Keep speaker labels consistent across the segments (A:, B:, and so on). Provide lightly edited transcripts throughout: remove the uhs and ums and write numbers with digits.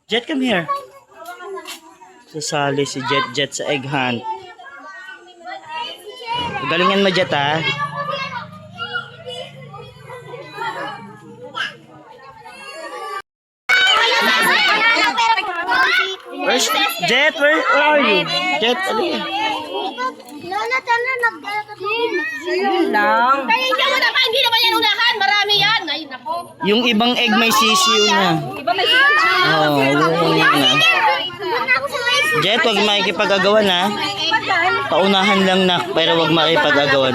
A: Jet, come here. Sasali si Jet sa egg hunt. Galingan mo, Jet, ha? Where's Jet? Where are you? Jet, alin?
B: Lola, tala,
C: Yun lang.
B: Kaya hindi mo na hindi naman yan unahan. Marami yan. Ay, nako.
A: Yung ibang egg may sisiyo na.
C: Iba may sila.
A: Oo, na. Jet, huwag makikipag-agawan, ha? Paunahan lang na, pero huwag makikipag-agawan.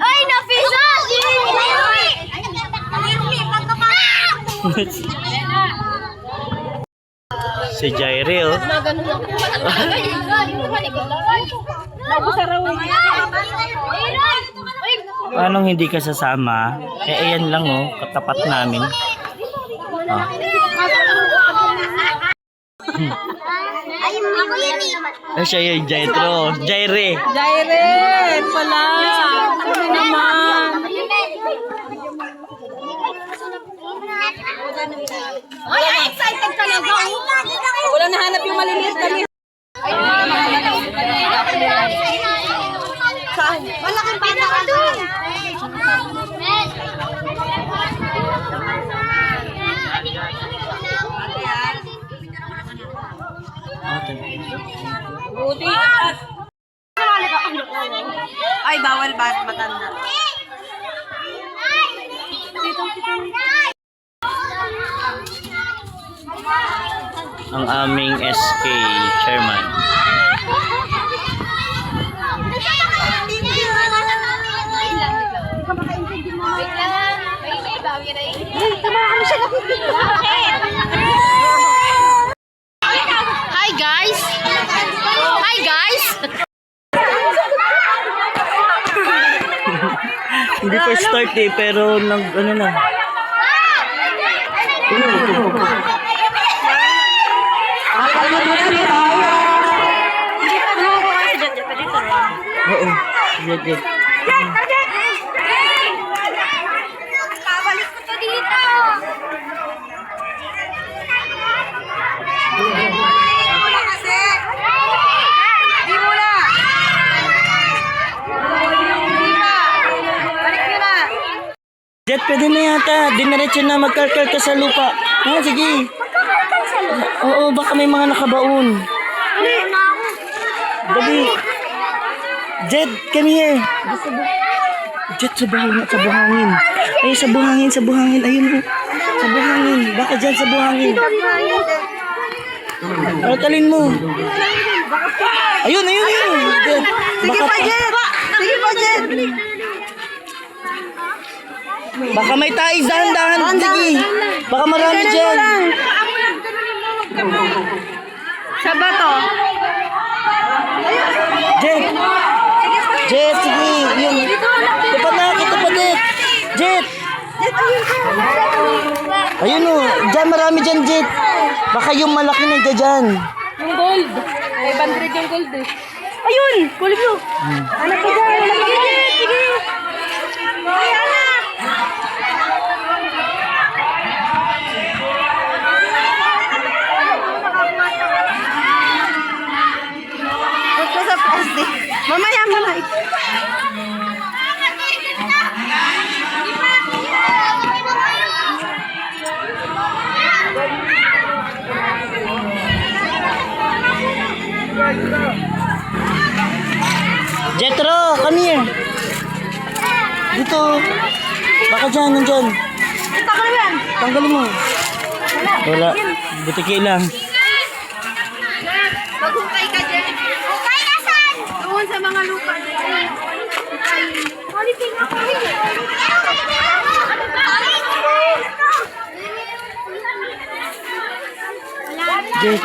B: Ay, Nafisa!
A: Si Jaire, oh. Anong hindi ka sasama? Ayan lang, oh. Katapat namin. Oh. Ay, siya yung Jaitro. Jaire.
C: Jaire pala. Ano naman?
B: Ay, excited ka na ba?
C: Walang nahanap yung maliliit kami.
B: Malaking bata ka doon.
C: Buti. Ay, bawal ba matanda?
A: Ang aming SK chairman.
B: Hi guys! Hi guys!
A: Hindi pa start eh, pero ano na. Oo. Jet.
B: Pabalik ko to dito!
A: Jet, pwede na yata. Diniretso na magkarkar ka sa lupa. Ha, sige. Oo, baka may mga nakabaon. Dali. Jet, come here. Jet, sa buhangin. Ay, sa buhangin. Ayun o. Sa buhangin. Baka dyan sa buhangin. Alkalin mo. Ayun. Jet.
C: Sige pa, Jet.
A: Baka may tais, dahan-dahan. Sige. Baka marami dyan.
C: Sa bato.
A: Jet, sige. Yun. Ito pa, Jet. Ayun o. Dyan, marami dyan, Jet. Baka yung malaki na dyan.
C: Yung gold. Ay, 100 yung gold eh. Ayun! Kulit mo. Anak ko dyan. Sige. Ay, anak. Ito sa plastic. Mamaya.
A: Jetro, come here. Dito. Baka dyan, nandyan. Tanggalin mo. Wala. Butiki lang.
C: Maghukay ka dyan.
B: Okay, nasan?
C: Doon sa mga lupa.
A: Jet.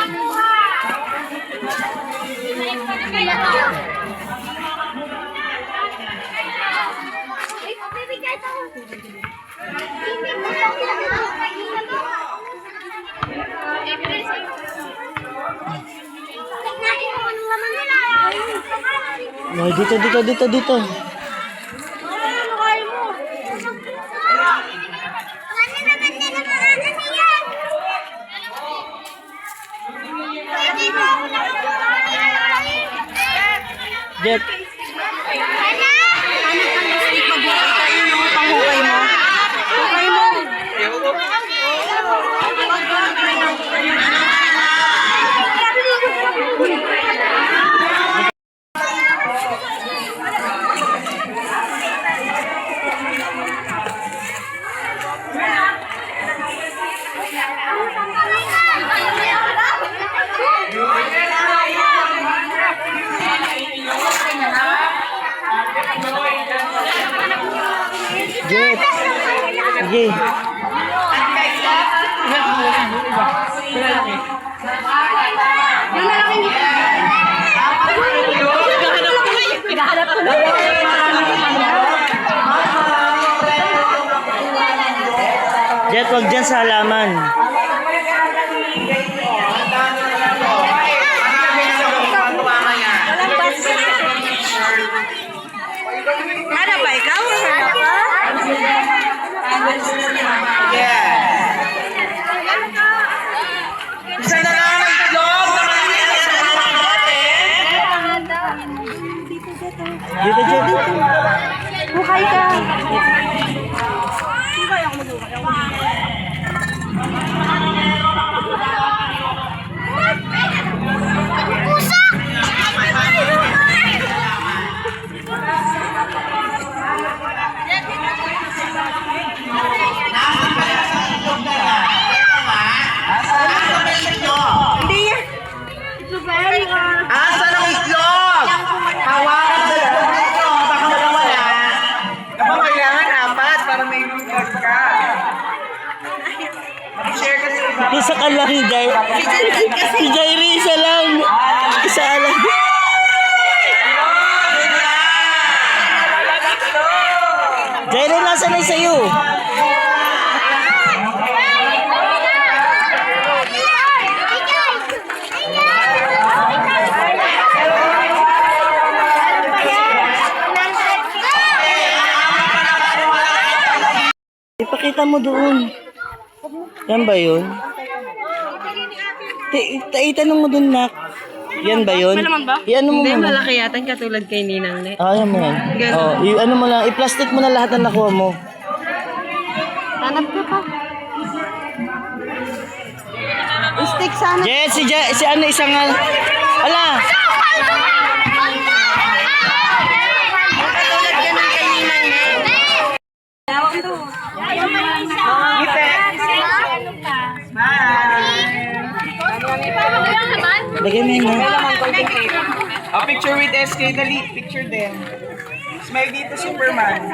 A: Oh, dito. Jet.
C: Panghukay mo. Hukay mo.
A: Jet. Sige. Jet, wag dyan sa halaman.
C: Ano ba ikaw?
D: Isa na lang ang itlog na mangyayari sa mga natin.
A: Dito, Jet.
C: Hukay ka.
D: Asan ang itlog? Hawakan sa itlog nito. Baka magawala. Kapag kailangan apat para may itlog ka. Mag-share ka sa iba.
A: Isa ka lang, Jai. Si Jairi, isa lang. Isa lang. Jairi, nasa na sa'yo? Ipakita mo doon. Yan ba yun? Itanong mo doon, Nak. Yan ba yun?
C: May laman ba?
A: I-ano mo
C: Hindi,
A: muna.
C: malaki yata katulad kay Ninang Net.
A: Ah, yan mo yan. Oh, i-ano mo lang. I-plastic mo na lahat ng nakuha mo.
C: Hanap ko pa. Stick sana.
A: Jet, si ano, isang... Ala!
C: Katulad ka ng kay Ninang Net.
D: Ngite.
A: Lagyan mo yun, ha?
D: A picture with SK. Dali. Picture din. Smile dito, Superman.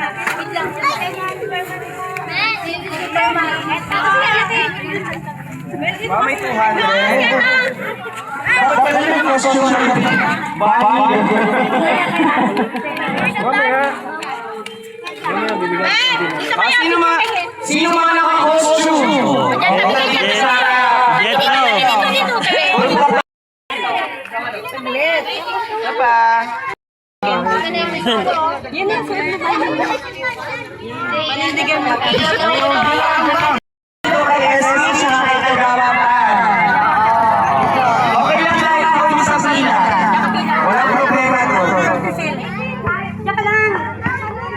D: Wow, may 200. Dapat pala yung question sino mga naka-costume?
A: Jet, no.
D: Ano pa?
C: Panindigan mo.
D: Kay SK siya kay Kagarapan. Okay lang kahit ako yung sa sila. Walang problema doon.
C: Tsaka lang.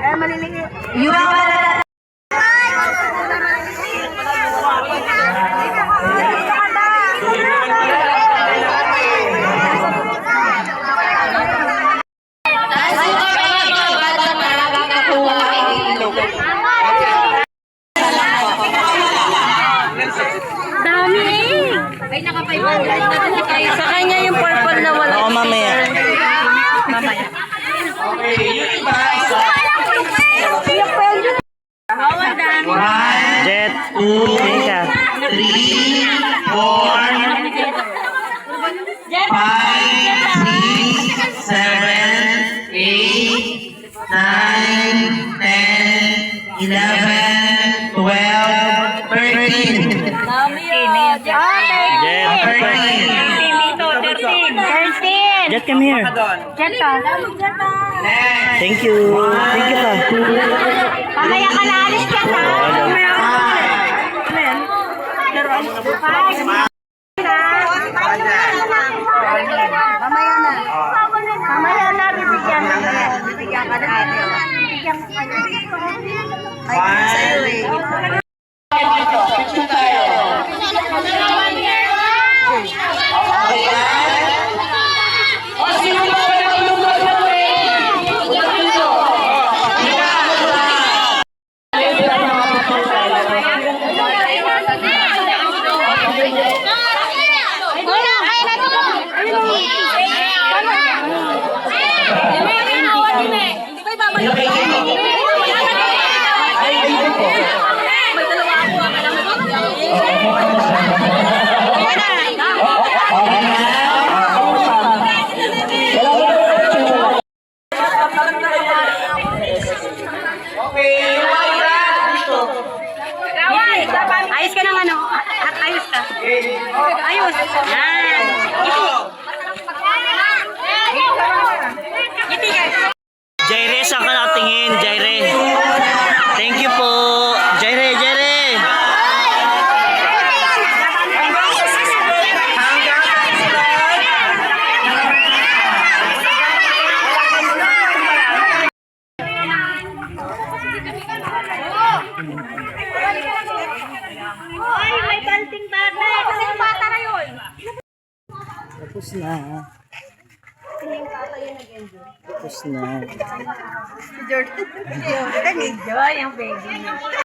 C: Eh, maliliit. Dami eh. Ay, naka-500 na kasi kayo. Sa kanya yung purple na wala.
A: Oo, mamaya.
C: Mamaya.
D: Okay, yung iba isa.
A: Jet, tingin ka.
B: 13.
A: Jet, come here.
B: Jetta.
A: Thank you. Thank you pa.
B: Pamaya ka na alis ka na.
C: Mamaya na. Mamaya na, bibigyan.
D: Picture tayo. Okay yan? O, sino ba nagulunod na po
C: Ayos ka ng ano? Ayos ka. Ayos. Yan. Ngiti ka.
A: Jaire, saan ka nakatingin? Jaire. Thank you po. Jaire, Jaire.
B: Ay, may banting bata. Kasi yung bata na yun.
A: Tapos na. Tapos na.
C: Jordan. Jordan, enjoy ang baby.